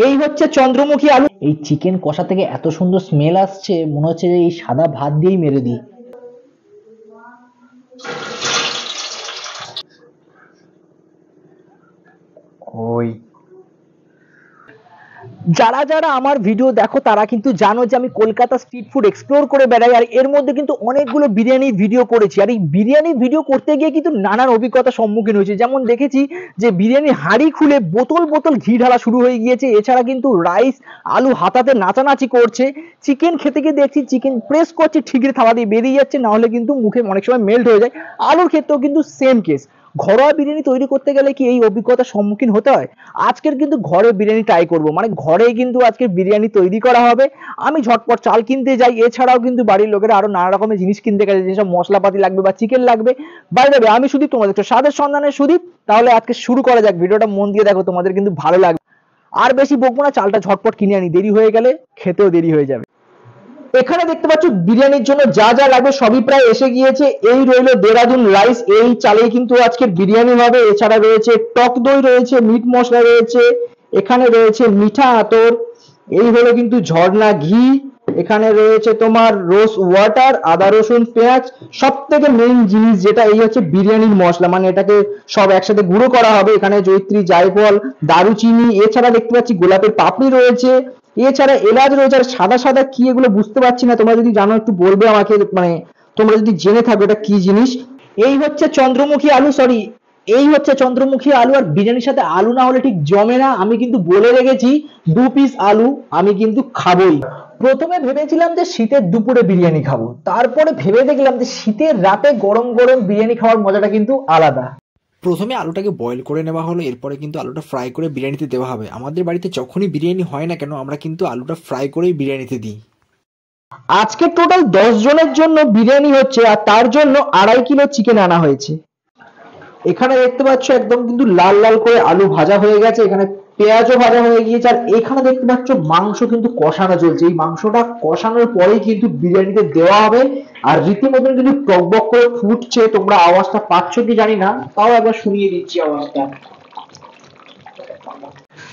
এই হচ্ছে চন্দ্রমুখী আলু। এই চিকেন কষা থেকে এত সুন্দর স্মেল আসছে, মনে হচ্ছে যে এই সাদা ভাত দিয়েই মেরে দিই। ওই যারা যারা আমার ভিডিও দেখো তারা কিন্তু জানো যে আমি কলকাতা স্ট্রিট ফুড এক্সপ্লোর করে বেড়াই, আর এর মধ্যে কিন্তু অনেকগুলো বিরিয়ানির ভিডিও করেছি। আর এই বিরিয়ানির ভিডিও করতে গিয়ে কিন্তু নানান অভিজ্ঞতার সম্মুখীন হয়েছে। যেমন দেখেছি যে বিরিয়ানির হাঁড়ি খুলে বোতল বোতল ঘি ঢালা শুরু হয়ে গিয়েছে। এছাড়া কিন্তু রাইস আলু হাতাতে নাচানাচি করছে। চিকেন খেতে গিয়ে দেখছি চিকেন প্রেস করছে, ঠিকরে থালা দিয়ে বেরিয়ে যাচ্ছে, না হলে কিন্তু মুখে অনেক সময় মেল্ট হয়ে যায়। আলুর ক্ষেত্রেও কিন্তু সেম কেস। ঘরোয়া বিরিয়ানি তৈরি করতে গেলে কি এই অভিজ্ঞতার সম্মুখীন হতে হয়? আজকের কিন্তু ঘরে বিরিয়ানি ট্রাই করব, মানে ঘরেই কিন্তু আজকে বিরিয়ানি তৈরি করা হবে। আমি ঝটপট চাল কিনতে যাই, এছাড়াও কিন্তু বাড়ির লোকেরা আরো নানা রকমের জিনিস কিনতে গেছে, যেসব মশলাপাতি লাগবে বা চিকেন লাগবে। বাই দ্য ওয়ে, আমি সুদীপ, তোমাদের তো স্বাদের সন্ধানে সুদীপ। তাহলে আজকে শুরু করা যাক, ভিডিওটা মন দিয়ে দেখো, তোমাদের কিন্তু ভালো লাগবে। আর বেশি বকবো না, চালটা ঝটপট কিনে আনি, দেরি হয়ে গেলে খেতেও দেরি হয়ে যাবে। এখানে দেখতে পাচ্ছ বিরিয়ানির জন্য যা যা লাগবে সবই প্রায় এসে গিয়েছে। এই রইল দেরাদুন রাইস, এই চালেই কিন্তু আজকে বিরিয়ানি হবে। এছাড়া রয়েছে টক দই, রয়েছে মিট মশলা, রয়েছে এখানে রয়েছে মিঠা আতর, এই হলো কিন্তু ঝর্ণা ঘি, এখানে রয়েছে তোমার রোজ ওয়াটার, আদা রসুন পেঁয়াজ, সব থেকে মেইন জিনিস যেটা, এই হচ্ছে বিরিয়ানির মশলা, মানে এটাকে সব একসাথে গুঁড়ো করা হবে। এখানে জয়িত্রী, জায়ফল, দারুচিনি, এছাড়া দেখতে পাচ্ছি গোলাপের পাপড়ি রয়েছে, এছাড়া এলাচ রয়েছে। আর সাদা সাদা কি এগুলো বুঝতে পারছি না, তোমরা যদি জানো একটু বলবে আমাকে, মানে তোমরা যদি জেনে থাকো এটা কি জিনিস। এই হচ্ছে চন্দ্রমুখী আলু, সরি এই হচ্ছে চন্দ্রমুখী আলু। আর বিরিয়ানির সাথে আলু না হলে ঠিক জমে না। আমি কিন্তু বলে রেখেছি 2 পিস আলু আমি কিন্তু খাবোই। প্রথমে ভেবেছিলাম যে শীতের দুপুরে বিরিয়ানি খাবো, তারপরে ভেবে দেখলাম যে শীতের রাতে গরম গরম বিরিয়ানি খাওয়ার মজাটা কিন্তু আলাদা। প্রথমে আলুটাকে বয়েল করে নেওয়া হলো, এরপরে কিন্তু আলুটা ফ্রাই করে বিরিয়ানিতে দেওয়া হবে। আমাদের বাড়িতে যখনই বিরিয়ানি হয় না কেন, আমরা কিন্তু আলুটা ফ্রাই করেই বিরিয়ানিতে দিই। আজকে টোটাল 10 জনের জন্য বিরিয়ানি হচ্ছে, আর তার জন্য 2.5 কিলো চিকেন আনা হয়েছে। এখানে দেখতে পাচ্ছ একদম কিন্তু লাল লাল করে আলু ভাজা হয়ে গেছে, এখানে পেঁয়াজও ভাজা হয়ে গিয়েছে। আর এখানে দেখতে পাচ্ছ মাংস কিন্তু কষানো চলছে। এই মাংসটা কষানোর পরেই কিন্তু বিরিয়ানিতে দেওয়া হবে। আর রীতিমতন কিন্তু টকবক করে ফুটছে, তোমরা আওয়াজটা পাচ্ছ কি জানি না, তাও একবার শুনিয়ে দিচ্ছি আওয়াজটা।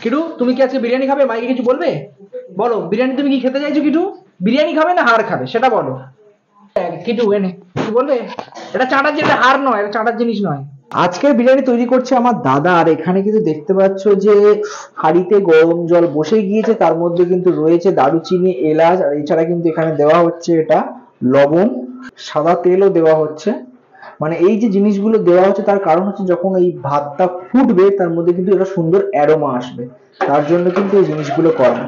কিটু, তুমি কি আজকে বিরিয়ানি খাবে? মাইকে কিছু বলবে? বলো, বিরিয়ানি তুমি কি খেতে চাইছো কিটু? বিরিয়ানি খাবে না হাড় খাবে সেটা বলো। কিটু এনে কি বলবে? এটা চাটার জিনিস, হাড় নয়, এটা চাটার জিনিস নয়। আজকের বিরিয়ানি তৈরি করছে আমার দাদা। আর এখানে কিন্তু দেখতে পাচ্ছ যে হাঁড়িতে গরম জল বসে গিয়েছে, তার মধ্যে কিন্তু রয়েছে দারুচিনি, এলাচ, আর এছাড়া কিন্তু এখানে দেওয়া হচ্ছে এটা লবণ, সাদা তেলও দেওয়া হচ্ছে। মানে এই যে জিনিসগুলো দেওয়া হচ্ছে তার কারণ হচ্ছে যখন এই ভাতটা ফুটবে তার মধ্যে কিন্তু একটা সুন্দর অ্যারোমা আসবে, তার জন্য কিন্তু এই জিনিসগুলো করা।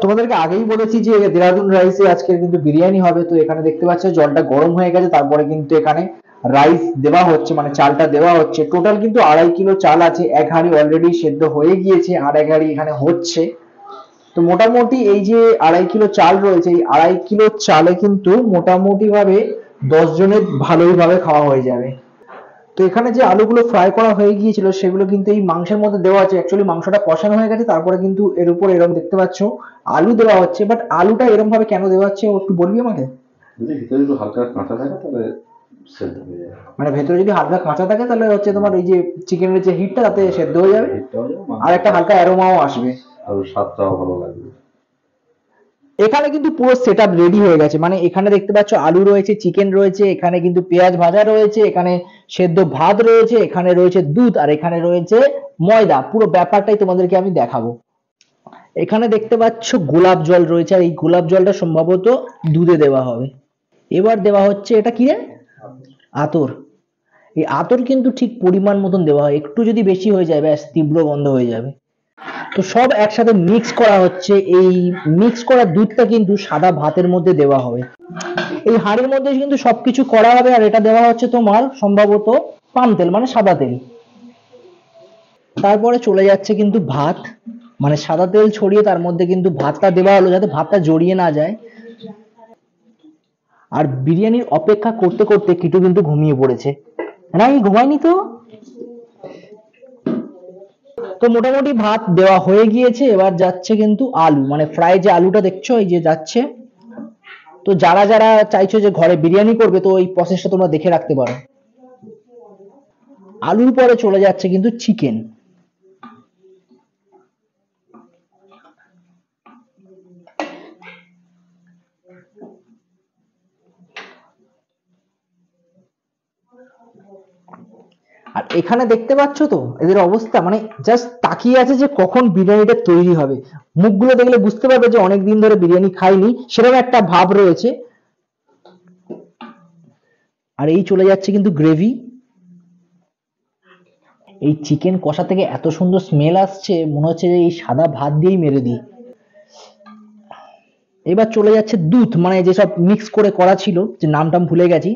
তোমাদেরকে আগেই বলেছি যে দেরাদুন রাইসে আজকে কিন্তু বিরিয়ানি হবে। তো এখানে দেখতে পাচ্ছ জলটা গরম হয়ে গেছে, তারপরে কিন্তু এখানে রাইস দেওয়া হচ্ছে, মানে চালটা দেওয়া হচ্ছে। টোটাল কিন্তু 2.5 কিলো চাল আছে, এক হাঁড়ি অলরেডি সেদ্ধ হয়ে গিয়েছে, আর এক হাঁড়ি এখানে হচ্ছে। তো মোটামুটি এই যে 2.5 কিলো চাল রয়েছে, এই 2.5 কিলো চালে কিন্তু মোটামুটি ভাবে 10 জনের ভালোই ভাবে খাওয়া হয়ে যাবে। তো এখানে যে আলুগুলো ফ্রাই করা হয়ে গিয়েছিল সেগুলো কিন্তু এই মাংসের মধ্যে দেওয়া আছে। অ্যাকচুয়ালি মাংসটা কষানো হয়ে গেছে, তারপরে কিন্তু এর উপর এরকম দেখতে পাচ্ছ আলু দেওয়া হচ্ছে। বাট আলুটা এরকম ভাবে কেন দেওয়া হচ্ছে একটু বলবি আমাকে? যদি ভিতরে একটু হালকা কাঁচা থাকে তাহলে সেদ্ধ হয়ে যাবে। মানে ভেতরে যদি হালকা কাঁচা থাকে তাহলে হচ্ছে তোমার এই যে চিকেনের যে হিটটা তাতে সেদ্ধ হয়ে যাবে, আর একটা হালকা অ্যারোমাও আসবে, আর স্বাদটাও ভালো লাগবে। এখানে কিন্তু পুরো সেটআপ রেডি হয়ে গেছে। মানে এখানে দেখতে পাচ্ছ আলু রয়েছে, চিকেন রয়েছে, এখানে কিন্তু পেঁয়াজ ভাজা রয়েছে, এখানে সেদ্ধ ভাত রয়েছে, এখানে রয়েছে দুধ, আর এখানে রয়েছে ময়দা। পুরো ব্যাপারটাই তোমাদেরকে আমি দেখাবো। এখানে দেখতে পাচ্ছ গোলাপ জল রয়েছে, আর এই গোলাপ জলটা সম্ভবত দুধে দেওয়া হবে। এবার দেওয়া হচ্ছে এটা কি রে? আতর। এই আতর কিন্তু ঠিক পরিমাণ মতন দেওয়া হয়, একটু যদি বেশি হয়ে যায় ব্যাস তীব্র গন্ধ হয়ে যাবে। তো সব একসাথে মিক্স করা হচ্ছে। এই মিক্স করা দুধটা কিন্তু সাদা ভাতের মধ্যে দেওয়া হবে। এই হাঁড়ির মধ্যে কিন্তু সবকিছু করা হবে। আর এটা দেওয়া হচ্ছে তোমার সম্ভবত পাম তেল, মানে সাদা তেল। তারপরে চলে যাচ্ছে কিন্তু ভাত, মানে সাদা তেল ছড়িয়ে তার মধ্যে কিন্তু ভাতটা দেওয়া হলো যাতে ভাতটা জড়িয়ে না যায়। আর বিরিয়ানির অপেক্ষা করতে করতে কিটু কিন্তু ঘুমিয়ে পড়েছে। না, এই ঘুমায়নি তো। তো মোটামুটি ভাত দেওয়া হয়ে গিয়েছে, এবার যাচ্ছে কিন্তু আলু, মানে ফ্রাই যে আলুটা দেখছো এই যে যাচ্ছে। তো যারা যারা চাইছো যে ঘরে বিরিয়ানি করবে তো এই প্রসেসটা তোমরা দেখে রাখতে পারো। আলুর পরে চলে যাচ্ছে কিন্তু চিকেন। এখানে দেখতে পাচ্ছ তো এদের অবস্থা, মানে জাস্ট তাকিয়ে আছে যে কখন বিরিয়ানিটা তৈরি হবে। মুখগুলো দেখলে বুঝতে পারবে যে অনেক দিন ধরে বিরিয়ানি খাইনি, সেরকম একটা ভাব রয়েছে। আর এই চলে যাচ্ছে কিন্তু গ্রেভি। এই চিকেন কষা থেকে এত সুন্দর স্মেল আসছে, মনে হচ্ছে যে এই সাদা ভাত দিয়েই মেরে দিই। এবার চলে যাচ্ছে দুধ, মানে যেসব মিক্স করে করা ছিল, যে নামটাম ভুলে গেছি।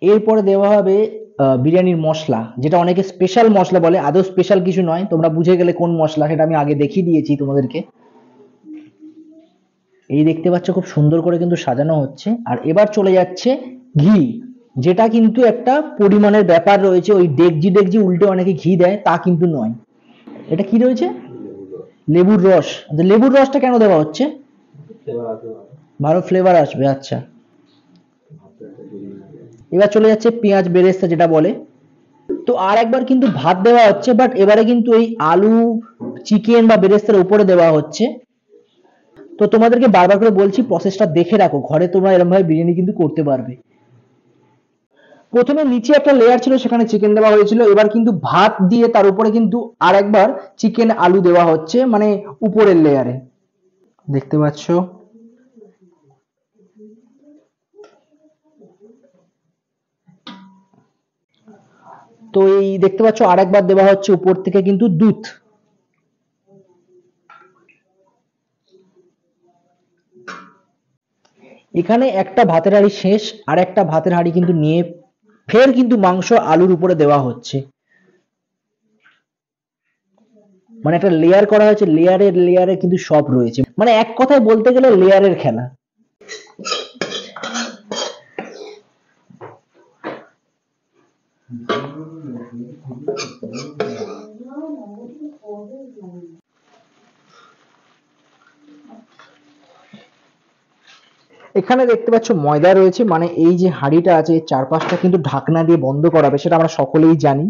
এরপরে দেওয়া হবে বিরিয়ানির মশলা, যেটা অনেকে স্পেশাল মশলা বলে, আদৌ স্পেশাল কিছু নয়, তোমরা বুঝে গেলে কোন মশলা, সেটা আমি আগে দেখিয়ে দিয়েছি তোমাদেরকে। এই দেখতে পাচ্ছ খুব সুন্দর করে কিন্তু সাজানো হচ্ছে। আর এবার চলে যাচ্ছে ঘি, যেটা কিন্তু একটা পরিমাণের ব্যাপার রয়েছে। ওই ডেকজি ডেকজি উল্টে অনেকে ঘি দেয়, তা কিন্তু নয়। এটা কি রয়েছে? লেবুর রস। লেবুর রসটা কেন দেওয়া হচ্ছে? ভালো ফ্লেভার আসবে। আচ্ছা, এবার চলে যাচ্ছে পেঁয়াজ বেরেস্তা, যেটা বলে। তো আর একবার কিন্তু ভাত দেওয়া হচ্ছে, বাট এবারে কিন্তু এই আলু চিকেন বা বেরেস্তার উপরে দেওয়া হচ্ছে। তো তোমাদেরকে বারবার করে বলছি, প্রসেসটা দেখে রাখো, ঘরে তোমরা এরকম ভাবে বিরিয়ানি কিন্তু করতে পারবে। প্রথমে নিচে একটা লেয়ার ছিল, সেখানে চিকেন দেওয়া হয়েছিল। এবার কিন্তু ভাত দিয়ে তার উপরে কিন্তু আর একবার চিকেন আলু দেওয়া হচ্ছে, মানে উপরের লেয়ারে দেখতে পাচ্ছ। তো এই দেখতে পাচ্ছ আর একবার দেওয়া হচ্ছে উপর থেকে কিন্তু দুধ। এখানে একটা ভাতের হাঁড়ি শেষ, আর একটা ভাতের হাঁড়ি কিন্তু নিয়ে ফের কিন্তু মাংস আলুর উপরে দেওয়া হচ্ছে, মানে একটা লেয়ার করা হয়েছে, লেয়ারে লেয়ারে কিন্তু সব রয়েছে, মানে এক কথায় বলতে গেলে লেয়ারের খেলা। এখানে দেখতে পাচ্ছ ময়দা রয়েছে, মানে এই যে হাঁড়িটা আছে এর চারপাশটা কিন্তু ঢাকনা দিয়ে বন্ধ করাবে, সেটা আমরা সকলেই জানি।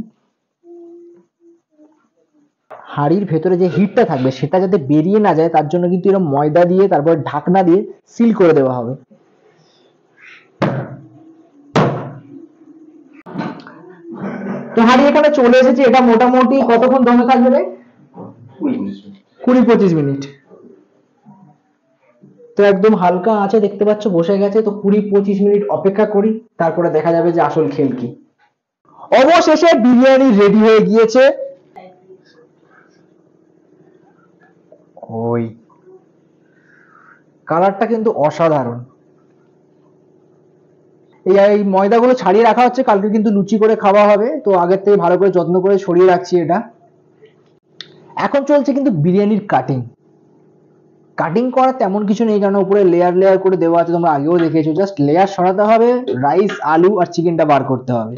হাঁড়ির ভেতরে যে হিটটা থাকবে সেটা যাতে বেরিয়ে না যায়, তার জন্য কিন্তু এরকম ময়দা দিয়ে তারপর ঢাকনা দিয়ে সিল করে দেওয়া হবে। তো হাঁড়ি এখানে চলে এসেছে। এটা মোটামুটি কতক্ষণ দমে থাকবে রে? 20-25 মিনিট। তো একদম হালকা আছে, দেখতে পাচ্ছ বসে গেছে। তো 20-25 মিনিট অপেক্ষা করি, তারপরে দেখা যাবে যে আসল খেল কি। অবশেষে বিরিয়ানি রেডি হয়ে গিয়েছে। ওই কালারটা কিন্তু অসাধারণ। এই ময়দাগুলো ছাড়িয়ে রাখা হচ্ছে, কালকে কিন্তু লুচি করে খাওয়া হবে, তো আগের থেকে ভালো করে যত্ন করে ছড়িয়ে রাখছি এটা। এখন চলছে কিন্তু বিরিয়ানির কাটিং। কাটিং করা তেমন কিছু নেই, কারণ উপরে লেয়ার লেয়ার করে দেওয়া আছে, তোমরা আগেও দেখেছো। জাস্ট লেয়ার সরাতে হবে, রাইস আলু আর চিকেনটা বার করতে হবে।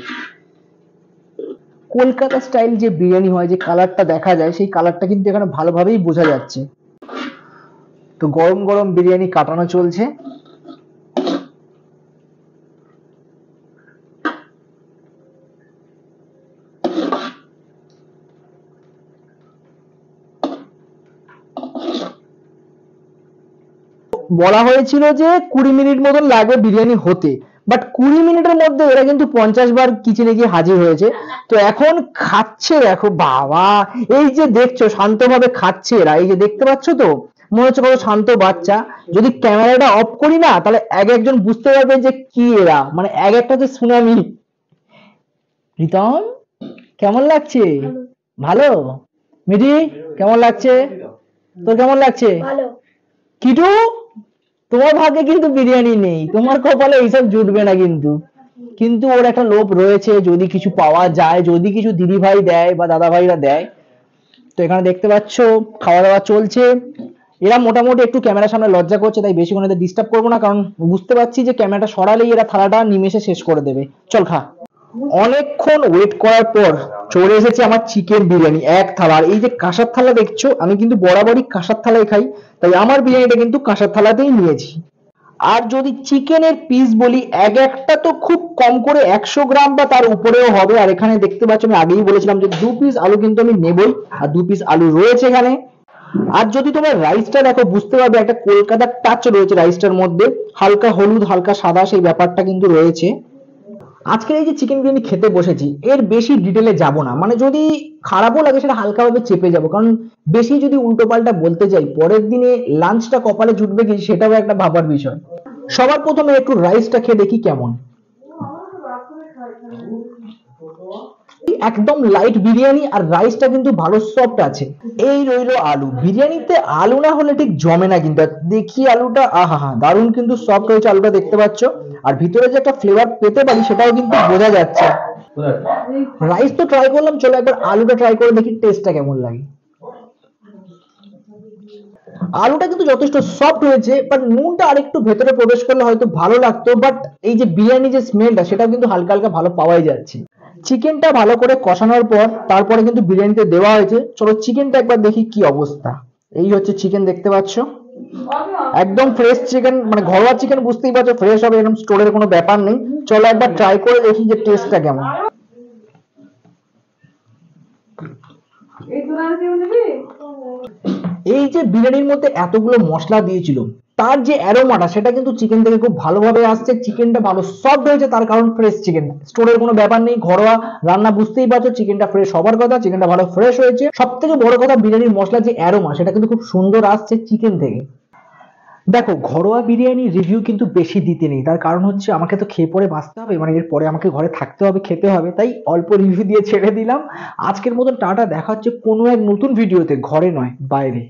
কলকাতা স্টাইল যে বিরিয়ানি হয়, যে কালারটা দেখা যায়, সেই কালারটা কিন্তু এখানে ভালোভাবেই বোঝা যাচ্ছে। তো গরম গরম বিরিয়ানি কাটানো চলছে। বলা হয়েছিল যে 20 মিনিট মতন লাগবে বিরিয়ানি হতে, বাট 20 মিনিটের মধ্যে এরা কিন্তু 50 বার কিচেনে গিয়ে হাজির হয়েছে। তো এখন খাচ্ছে, দেখো বাবা, এই যে দেখছো শান্তভাবে খাচ্ছে এরা, এই যে দেখতে পাচ্ছ তো, মনে হচ্ছে কত শান্ত বাচ্চা। যদি ক্যামেরাটা অফ করি না, তাহলে এক একজন বুঝতে পারবে যে কি এরা, মানে এক একটা যে সুনামি। প্রীতম, কেমন লাগছে? ভালো। মিঠি, কেমন লাগছে? তোর কেমন লাগছে? কিটু, তোমার ভাগ্যে কিন্তু বিরিয়ানি নেই, তোমার কপালে এইসব জুটবে না কিন্তু। কিন্তু ওর একটা লোভ রয়েছে, যদি কিছু পাওয়া যায়, যদি কিছু দিদি ভাই দেয় বা দাদা ভাইরা দেয়। তো এখানে দেখতে পাচ্ছ খাওয়া দাওয়া চলছে। এরা মোটামুটি একটু ক্যামেরার সামনে লজ্জা করছে, তাই বেশিক্ষণ এদের ডিস্টার্ব করবো না, কারণ বুঝতে পারছি যে ক্যামেরাটা সরালেই এরা থালাটা নিমেষে শেষ করে দেবে। চল খা। অনেকক্ষণ ওয়েট করার পর চলে এসেছে আমার চিকেন বিরিয়ানি এক থালা। আর এই যে কাঁসার থালা দেখছো, আমি কিন্তু বরাবরই কাঁসার থালায় খাই, তাই আমার বিরিয়ানিটা কিন্তু কাঁসার থালাতেই নিয়েছি। আর যদি চিকেনের পিস বলি, এক একটা তো খুব কম করে 100 গ্রাম বা তার উপরেও হবে। আর এখানে দেখতে পাচ্ছ, আমি আগেই বলেছিলাম যে 2 পিস আলু কিন্তু আমি নেবই, আর 2 পিস আলু রয়েছে এখানে। আর যদি তোমরা রাইসটা দেখো, বুঝতে পারবে একটা কলকাতার টাচ রয়েছে রাইসটার মধ্যে, হালকা হলুদ হালকা সাদা সেই ব্যাপারটা কিন্তু রয়েছে। আজকের এই যে চিকেন বিরিয়ানি খেতে বসেছি, এর বেশি ডিটেলে যাব না, মানে যদি খারাপও লাগে সেটা হালকাভাবে চেপে যাব, কারণ বেশি যদি উল্টোপাল্টা বলতে যাই পরের দিনে লাঞ্চটা কপালে জুটবে কি সেটাও একটা ভাবার বিষয়। সবার প্রথমে একটু রাইসটা খেয়ে দেখি কেমন। একদম লাইট বিরিয়ানি, আর রাইসটা কিন্তু ভালো সফট আছে। এই রইলো আলু, বিরিয়ানিতে আলু না হলে ঠিক জমে না কিন্তু। আর দেখি আলুটা, আহা দারুণ কিন্তু সফট হয়েছে আলুটা, দেখতে পাচ্ছ। আর ভিতরে যে একটা ফ্লেভার পেতে পারি সেটাও কিন্তু বোঝা যাচ্ছে। রাইস তো ট্রাই করলাম, চলো একবার আলুটা ট্রাই করে দেখি টেস্টটা কেমন লাগে। আলুটা কিন্তু যথেষ্ট সফট হয়েছে, বাট নুনটা আরেকটু ভেতরে প্রবেশ করলে হয়তো ভালো লাগতো, বাট এই যে বিরিয়ানি যে স্মেলটা সেটাও কিন্তু হালকা হালকা ভালো পাওয়াই যাচ্ছে। চিকেনটা ভালো করে কষানোর পর তারপরে কিন্তু বিরিয়ানিতে দেওয়া হয়েছে। চলো চিকেনটা একবার দেখি কি অবস্থা। এই হচ্ছে চিকেন, দেখতে পাচ্ছ, একদম ফ্রেশ চিকেন, মানে ঘরোয়া চিকেন, বুঝতেই পারছো ফ্রেশ হবে, এরকম স্টোরের কোনো ব্যাপার নেই। চলো একবার ট্রাই করে দেখি যে টেস্টটা কেমন। এই যে বিরিয়ানির মধ্যে এতগুলো মশলা দিয়েছিল, তার যে অ্যারোমাটা সেটা কিন্তু চিকেন থেকে খুব ভালোভাবে আসছে। চিকেনটা ভালো সফট হয়েছে, তার কারণ ফ্রেশ চিকেন, স্টোরের কোনো ব্যাপার নেই, ঘরোয়া রান্না, বুঝতেই পারছো চিকেনটা ফ্রেশ হবার কথা, চিকেনটা ভালো ফ্রেশ হয়েছে। সব থেকে বড় কথা, বিরিয়ানির মশলা যে অ্যারোমা সেটা কিন্তু খুব সুন্দর আসছে চিকেন থেকে। দেখো, ঘরোয়া বিরিয়ানির রিভিউ কিন্তু বেশি দিতে নেই, তার কারণ হচ্ছে আমাকে তো খেয়ে পরে বাঁচতে হবে, মানে এরপরে আমাকে ঘরে থাকতে হবে, খেতে হবে, তাই অল্প রিভিউ দিয়ে ছেড়ে দিলাম। আজকের মতন টাটা, দেখা হচ্ছে কোনো এক নতুন ভিডিওতে, ঘরে নয় বাইরে।